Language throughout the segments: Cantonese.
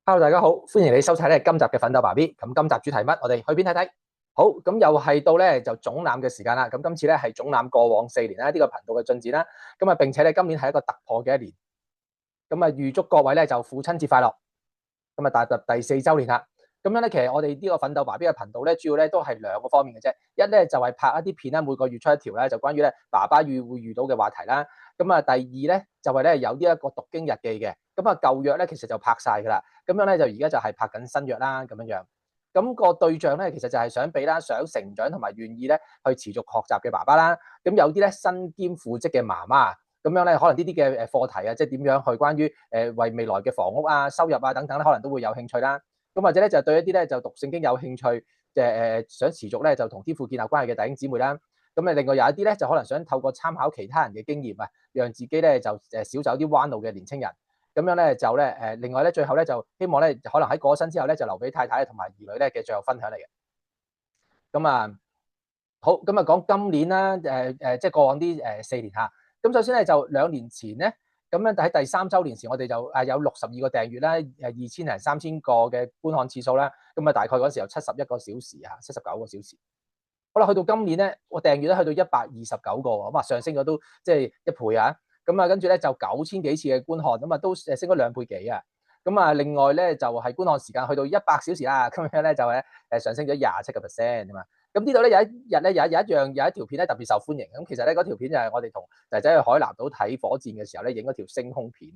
Hello，大家好，歡迎你收睇今集嘅奮鬥爸 B。咁今集主題乜？我哋去邊睇睇？好，咁又係到就總覽嘅時間啦。咁今次係總覽過往4年呢個頻道嘅進展啦。咁並且今年係一個突破嘅一年。咁預祝各位就父親節快樂。咁踏入第4週年啦。咁樣其實我哋呢個奮鬥爸 B 嘅頻道主要都係2個方面嘅啫。一就係拍一啲片每個月出一條就關於爸爸會遇到嘅話題啦。咁第二就係有呢一個讀經日記嘅。咁舊約其實就拍晒㗎啦。咁樣就而家就係拍緊新約啦，咁樣。咁個對象其實就係想俾想成長同埋願意去持續學習嘅爸爸啦。咁有啲身兼父職嘅媽媽，咁樣可能呢啲嘅課題即係點樣去關於為未來嘅房屋啊、收入啊等等可能都會有興趣啦。咁或者就對一啲就讀聖經有興趣嘅想持續就同天父建立關係嘅弟兄姊妹啦。咁另外有一啲就可能想透過參考其他人嘅經驗啊，讓自己就少走啲彎路嘅年青人。咁樣就另外最後就希望可能喺過咗身之後就留俾太太同埋兒女嘅最後分享嚟嘅。咁好，咁講今年啦，即係過往啲4年嚇。咁首先就2年前咧，咁樣喺第3週年時，我哋就有62個訂閱啦，2000零3000個嘅觀看次數啦。咁大概嗰時有71個小時啊，79個小時。好啦，去到今年咧，我訂閱去到129個，咁上升咗都即係1倍啊。咁跟住就9000幾次嘅觀看，咁都升咗2倍幾啊。咁另外就係觀看時間去到100小時啦，咁樣就上升咗27%啊嘛。咁呢度有一日有一條片特別受歡迎。咁其實嗰條片就係我哋同仔仔去海南島睇火箭嘅時候影嗰條升空片。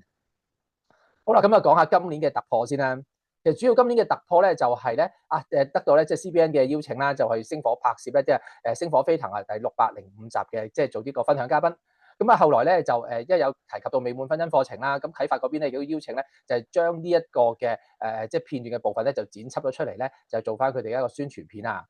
好啦，咁講下今年嘅突破先啦。其實主要今年嘅突破就係得到即係 CBN 嘅邀請啦，就去星火拍攝即係星火飛騰第605集嘅，即係做呢個分享嘉賓。咁後來就因為有提及到美滿婚姻課程啦，咁啟發嗰邊亦都邀請就係將呢一個嘅即係片段嘅部分就剪輯咗出嚟就做翻佢哋一個宣傳片啊。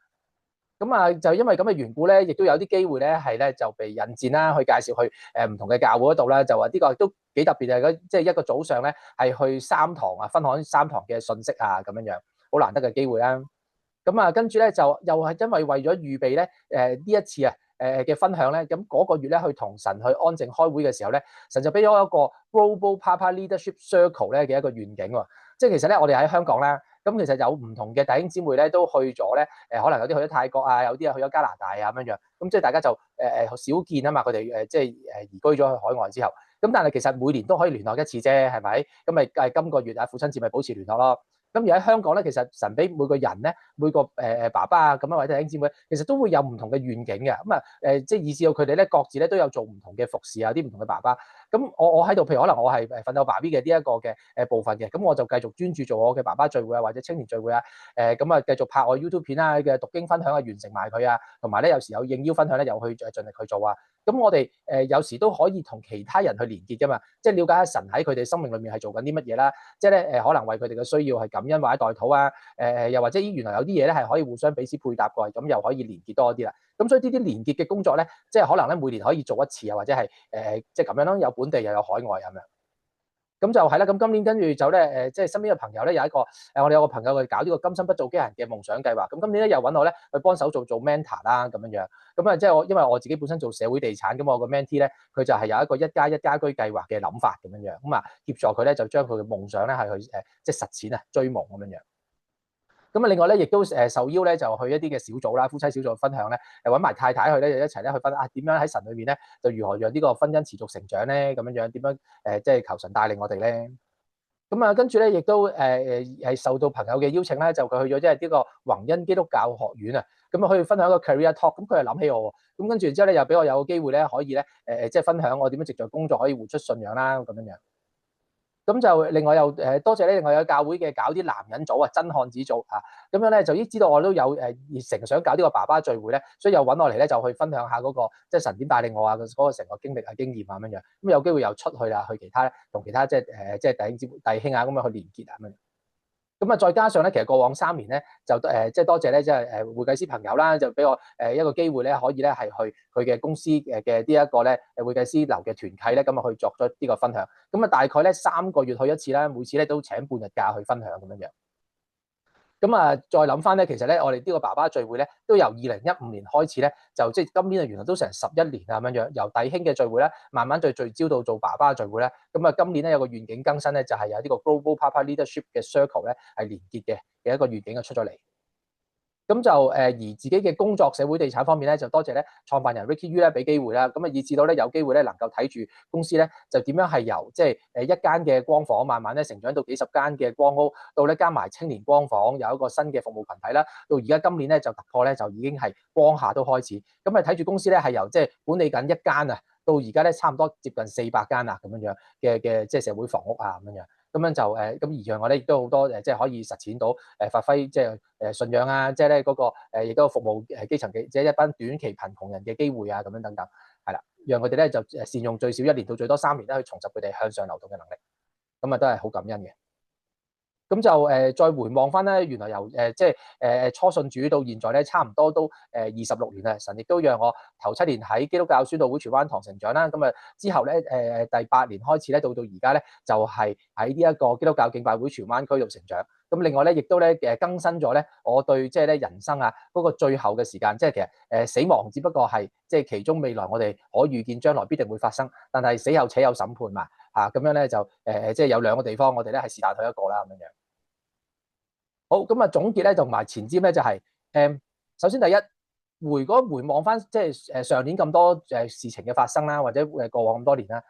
咁就因為咁嘅緣故亦都有啲機會係就被引薦啦，去介紹去唔同嘅教會嗰度啦，就話呢個都幾特別嘅，即係一個早上係去3堂啊，分享3堂嘅信息啊，咁樣好難得嘅機會啦。咁跟住就又係因為咗預備呢一次嘅分享咁嗰個月去同神去安靜開會嘅時候神就俾咗一個 Global Papa Leadership Circle 嘅一個願景喎。即係其實我哋喺香港啦，咁其實有唔同嘅弟兄姊妹都去咗可能有啲去咗泰國啊，有啲去咗加拿大啊咁樣。咁即係大家就少見啊嘛，佢哋即係移居咗去海外之後。咁但係其實每年都可以聯絡一次啫，係咪？咁咪今個月父親節咪保持聯絡咯。咁而喺香港其實神俾每個人每個爸爸啊咁樣或者弟兄姊妹，其實都會有唔同嘅願景嘅。咁即係以至到佢哋各自都有做唔同嘅服侍啊，啲唔同嘅爸爸。咁我喺度，譬如可能我係奮鬥爸 B 嘅呢一個嘅部分嘅，咁我就繼續專注做我嘅爸爸聚會啊，或者青年聚會啊。咁繼續拍我 YouTube 片啊嘅讀經分享啊，完成埋佢啊，同埋有時有應邀分享又去盡力去做啊。咁我哋有時都可以同其他人去連結噶嘛，即係了解下神喺佢哋生命裏面係做緊啲乜嘢啦。即係可能為佢哋嘅需要係感恩或者代禱啊。又或者原來有啲嘢係可以互相彼此配搭過，咁又可以連結多啲啦。咁所以呢啲連結嘅工作即係可能每年可以做一次啊，或者係即係咁樣咯，有本地又有海外咁樣。咁就係啦。咁今年跟住就即係身邊嘅朋友有一個我哋有個朋友去搞呢個今生不做機械人嘅夢想計劃。咁今年又揾我去幫手做 mentor 啦，咁樣。咁即係因為我自己本身做社會地產，咁我個 mentee 佢就係有一個1+1家居計劃嘅諗法咁樣。咁協助佢就將佢嘅夢想係去即係實踐啊，追夢咁樣。咁另外亦都受邀就去一啲嘅小組啦，夫妻小組分享揾埋太太去一齊去分點樣喺神裏面就如何讓呢個婚姻持續成長咁樣點樣即係求神帶領我哋咧。咁跟住亦都係受到朋友嘅邀請咧，就佢去咗即係呢個宏恩基督教學院啊，咁可以分享一個 career talk。咁佢又諗起我，咁跟住之後又俾我有個機會可以即係分享我點樣藉著工作可以活出信仰啦，咁樣。咁就另外又多謝另外有教會嘅搞啲男人組啊，真漢子組啊，咁樣就已經知道我都有熱誠想搞呢個爸爸聚會所以又揾我嚟就去分享下嗰個即係神點帶領我啊，嗰個成個經歷啊經驗啊咁樣。咁有機會又出去啦，去其他同其他即係弟兄啊咁樣去連結啊咁樣。咁再加上其實過往3年就即係多謝即係會計師朋友啦，就俾我一個機會可以係去佢嘅公司嘅呢一個會計師樓嘅團契咁去作咗呢個分享。咁大概3個月去一次啦，每次都請半日假去分享咁樣。咁啊，再諗翻咧，其實咧，我哋呢個爸爸聚會咧，都由2015年開始咧，就即係今年啊，原來都成11年啊咁樣樣，由弟兄嘅聚會咧，慢慢聚焦到做爸爸聚會咧。咁啊，今年咧有個願景更新咧，就係有呢個 Global Papa Leadership 嘅 Circle 咧，係連結嘅一個願景啊出咗嚟。咁就而自己嘅工作社會地產方面咧，就多謝咧創辦人 Ricky Yu 咧俾機會啦，咁啊以至到咧有機會咧能夠睇住公司咧就點樣係由即係一間嘅光房慢慢咧成長到幾十間嘅光屋，到咧加埋青年光房有一個新嘅服務群體啦，到而家今年咧就突破咧就已經係光下都開始，咁啊睇住公司咧係由即係管理緊一間啊，到而家咧差唔多接近400間啊咁樣樣嘅即係社會房屋啊咁樣樣。咁樣就咁而讓我咧亦都好多即係可以實踐到發揮即係信仰啊，即係咧嗰個亦都服務基層嘅即係一班短期貧窮人嘅機會啊，咁樣等等，係啦，讓佢哋咧就善用最少1年到最多3年咧去重拾佢哋向上流動嘅能力，咁啊都係好感恩嘅。咁就再回望翻咧，原來由即係初信主到現在咧，差唔多都26年啦。神亦都讓我頭7年喺基督教宣道會荃灣堂成長啦。咁啊之後咧第8年開始咧，到而家咧就係喺呢一個基督教敬拜會荃灣區度成長。咁另外咧，亦都咧更新咗咧我對即係咧人生啊嗰個最後嘅時間，即係其實死亡只不過係即係其中未來我哋可預見將來必定會發生，但係死後且有審判嘛咁樣咧就即係有2個地方，我哋咧係是但去一個啦咁樣。好，咁啊總結咧同埋前瞻咧就係首先第一回望翻即係上年咁多事情嘅發生啦，或者過往咁多年啦，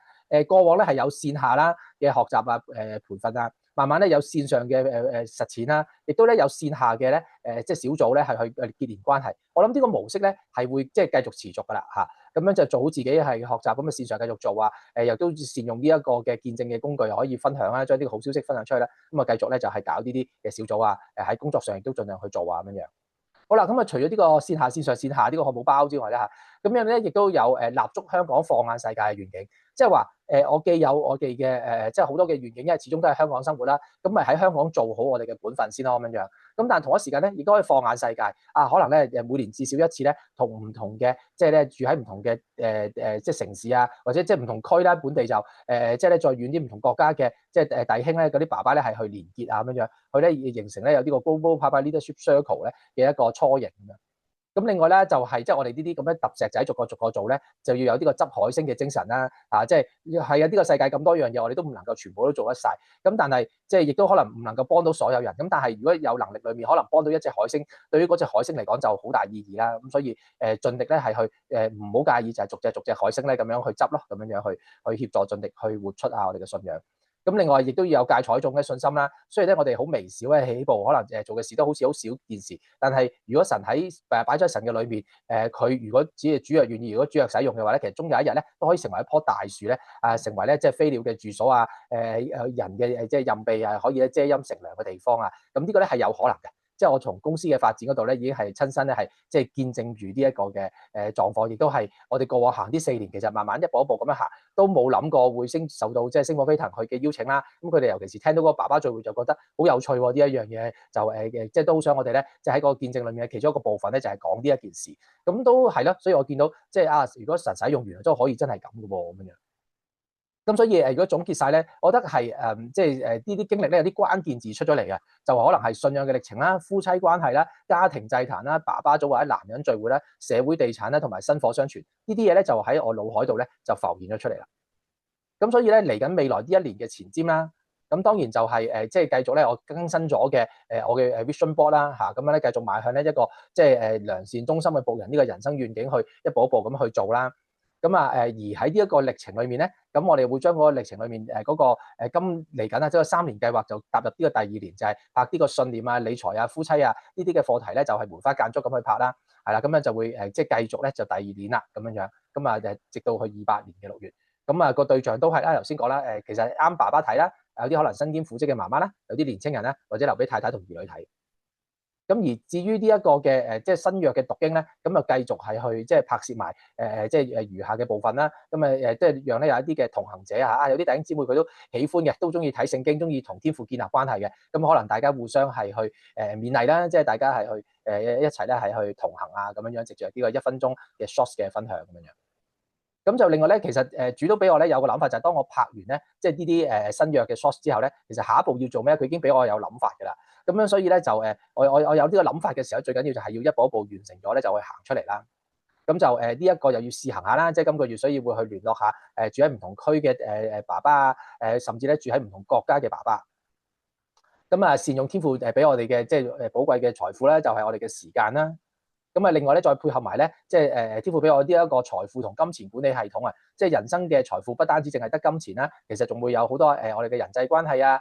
過往咧係有線下啦嘅學習啊培訓啊，慢慢咧有線上嘅實踐啦，亦都咧有線下嘅咧即係小組咧係去結連關係。我諗呢個模式咧係會即係繼續持續噶啦嚇。咁樣就做好自己係學習，咁啊線上繼續做啊，又都善用呢一個嘅見證嘅工具，可以分享啦，將呢個好消息分享出去啦。咁啊繼續咧就係搞呢啲嘅小組啊，喺工作上亦都盡量去做啊咁樣。好啦，咁啊除咗呢個線下線上線下呢個漢堡包之外咧嚇，咁樣咧亦都有立足香港放眼世界嘅願景，即係話我既有我哋嘅即係好多嘅願景，因為始終都係香港生活啦，咁咪喺香港做好我哋嘅本分先咯咁樣樣。咁但係同一時間咧，亦都可以放眼世界啊，可能咧每年至少一次咧，同唔同嘅即係咧住喺唔同嘅即係城市啊，或者即係唔同區啦，本地就即係咧再遠啲唔同國家嘅即係弟兄咧嗰啲爸爸咧係去連結啊咁樣樣，佢咧形成咧有呢個 Global Papa Leadership Circle 咧嘅一個雛形咁樣。咁另外咧就係即係我哋呢啲咁樣揼石仔逐個做咧，就要有呢個執海星嘅精神啦。即係係啊，呢個世界咁多樣嘢，我哋都唔能夠全部都做得晒。咁但係即係亦都可能唔能夠幫到所有人。咁但係如果有能力裏面可能幫到一隻海星，對於嗰隻海星嚟講就好大意義啦。咁所以盡力咧係去唔好介意，就係逐隻海星咧咁樣去執咯，咁樣樣去協助盡力去活出我哋嘅信仰。咁另外亦都要有芥菜種嘅信心啦。雖然咧我哋好微小嘅起步，可能做嘅事都好似好少件事，但係如果神喺擺咗喺神嘅裏面，佢如果只係主若願意，如果主若使用嘅話咧，其實終有一日咧都可以成為一棵大樹咧，成為咧即係飛鳥嘅住所啊，人嘅即係蔭庇啊，可以咧遮陰乘涼嘅地方啊。咁呢個咧係有可能嘅。即係我從公司嘅發展嗰度咧，已經係親身咧係即係見證住呢一個嘅狀況，亦都係我哋過往行呢4年，其實慢慢一步一步咁樣行，都冇諗過會受到即係星火飛騰佢嘅邀請啦。咁佢哋尤其是聽到嗰個爸爸聚會就覺得好有趣喎，呢一樣嘢就即係都好想我哋咧，即係喺個見證裏面嘅其中一個部分咧，就係講呢一件事。咁都係咯，所以我見到即係如果神使用原來都可以真係咁嘅喎，咁樣。咁所以如果總結晒咧，我覺得係即係呢啲經歷咧有啲關鍵字出咗嚟嘅，就可能係信仰嘅歷程啦、夫妻關係啦、家庭祭壇啦、爸爸組或者男人聚會啦、社會地產啦，同埋薪火相傳呢啲嘢咧，就喺我腦海度咧就浮現咗出嚟啦。咁所以咧嚟緊未來呢1年嘅前瞻啦，咁當然就係即係繼續咧我更新咗嘅我嘅vision board 啦嚇，咁樣咧繼續邁向咧一個即係良善忠心嘅僕人呢個人生願景去一步一步咁去做啦。咁而喺呢一個歷程裏面咧，咁我哋會將嗰個歷程裏面嗰個今嚟緊啊，即係3年計劃就踏入呢個第2年，就係拍呢個信念啊、理財啊、夫妻啊呢啲嘅課題咧，就係梅花間竹咁去拍啦，係啦，咁樣就會即係繼續咧就第2年啦咁樣樣，咁啊直到去28年嘅6月，咁啊個對象都係啦，頭先講啦，其實啱爸爸睇啦，有啲可能身兼父職嘅媽媽啦，有啲年青人啦，或者留俾太太同兒女睇。咁而至於呢一個嘅即係新約嘅讀經咧，咁就繼續係去即係拍攝埋即係餘下嘅部分啦。咁即係讓咧有一啲嘅同行者有啲弟兄姊妹佢都喜歡嘅，都中意睇聖經，中意同天父建立關係嘅。咁可能大家互相係去勉勵啦，即係大家係去一齊咧係去同行啊，咁樣樣藉著呢個1分鐘嘅 shorts 嘅分享咁樣樣。咁就另外咧，其實主都俾我咧有個諗法，就係當我拍完咧，即係呢啲新約嘅 shorts 之後咧，其實下一步要做咩？佢已經俾我有諗法㗎啦。咁樣所以咧就我有呢個諗法嘅時候，最緊要就係要一步一步完成咗咧，就去行出嚟啦。咁就呢一個又要試行下啦，即係今個月所以會去聯絡下住喺唔同區嘅爸爸啊，甚至咧住喺唔同國家嘅爸爸。咁啊，善用天父俾我哋嘅即係寶貴嘅財富咧，就係我哋嘅時間啦。咁啊，另外咧再配合埋咧，即係天父俾我呢一個財富同金錢管理系統啊，即係人生嘅財富不單止淨係得金錢啦，其實仲會有好多我哋嘅人際關係啊，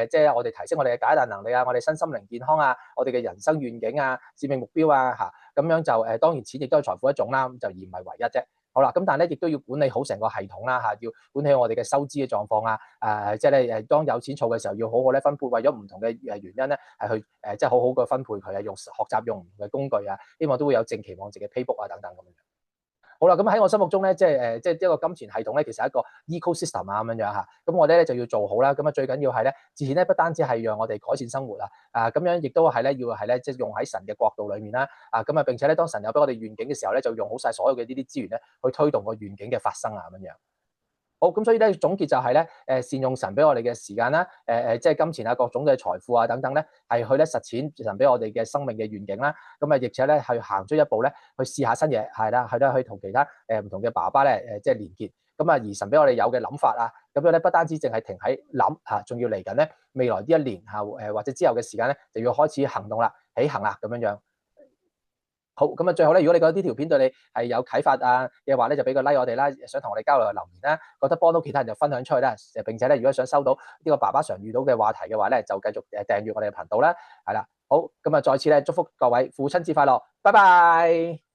即係我哋提升我哋嘅解難能力啊，我哋身心靈健康啊，我哋嘅人生願景啊、使命目標啊嚇，咁樣就當然錢亦都係財富一種啦，咁就而唔係唯一啫。好啦，咁但係咧亦都要管理好成個系統啦嚇，要管理我哋嘅收支嘅狀況啊，即係咧當有錢儲嘅時候，要好好咧分配，為咗唔同嘅原因咧係去即係好好嘅分配佢啊，學習用唔同嘅工具啊，希望都會有正期望值嘅 paybook 啊等等咁樣。好啦，咁喺我心目中咧，即係即係一個金錢系統咧，其實係一個 ecosystem 啊咁樣嚇。咁我哋咧就要做好啦。咁啊最緊要係咧，自錢咧不單止係讓我哋改善生活啊，咁樣亦都係咧要係咧即係用喺神嘅國度裡面啦。咁啊並且咧當神有俾我哋願景嘅時候咧，就用好晒所有嘅呢啲資源咧，去推動個願景嘅發生啊咁樣。好，咁所以咧總結就係咧，善用神俾我哋嘅時間啦，即係金錢啊、各種嘅財富啊等等咧，係去咧實踐神俾我哋嘅生命嘅願景啦。咁啊，而且咧去行出一步咧，去試下新嘢，係啦，係啦，去同其他唔同嘅爸爸咧，即係連結。咁啊，而神俾我哋有嘅諗法啊，咁樣咧不單止淨係停喺諗嚇，仲要嚟緊咧未來呢一年嚇或者之後嘅時間咧，就要開始行動啦，起行啦咁樣樣。好，咁啊，最後咧，如果你覺得呢條片對你係有啟發啊嘅話咧，就俾個 like 我哋啦，想同我哋交流嘅留言啦，覺得幫到其他人就分享出去啦。並且咧，如果想收到呢個爸爸常遇到嘅話題嘅話咧，就繼續訂閱我哋嘅頻道啦。係啦，好，咁啊，再次咧祝福各位父親節快樂，拜拜。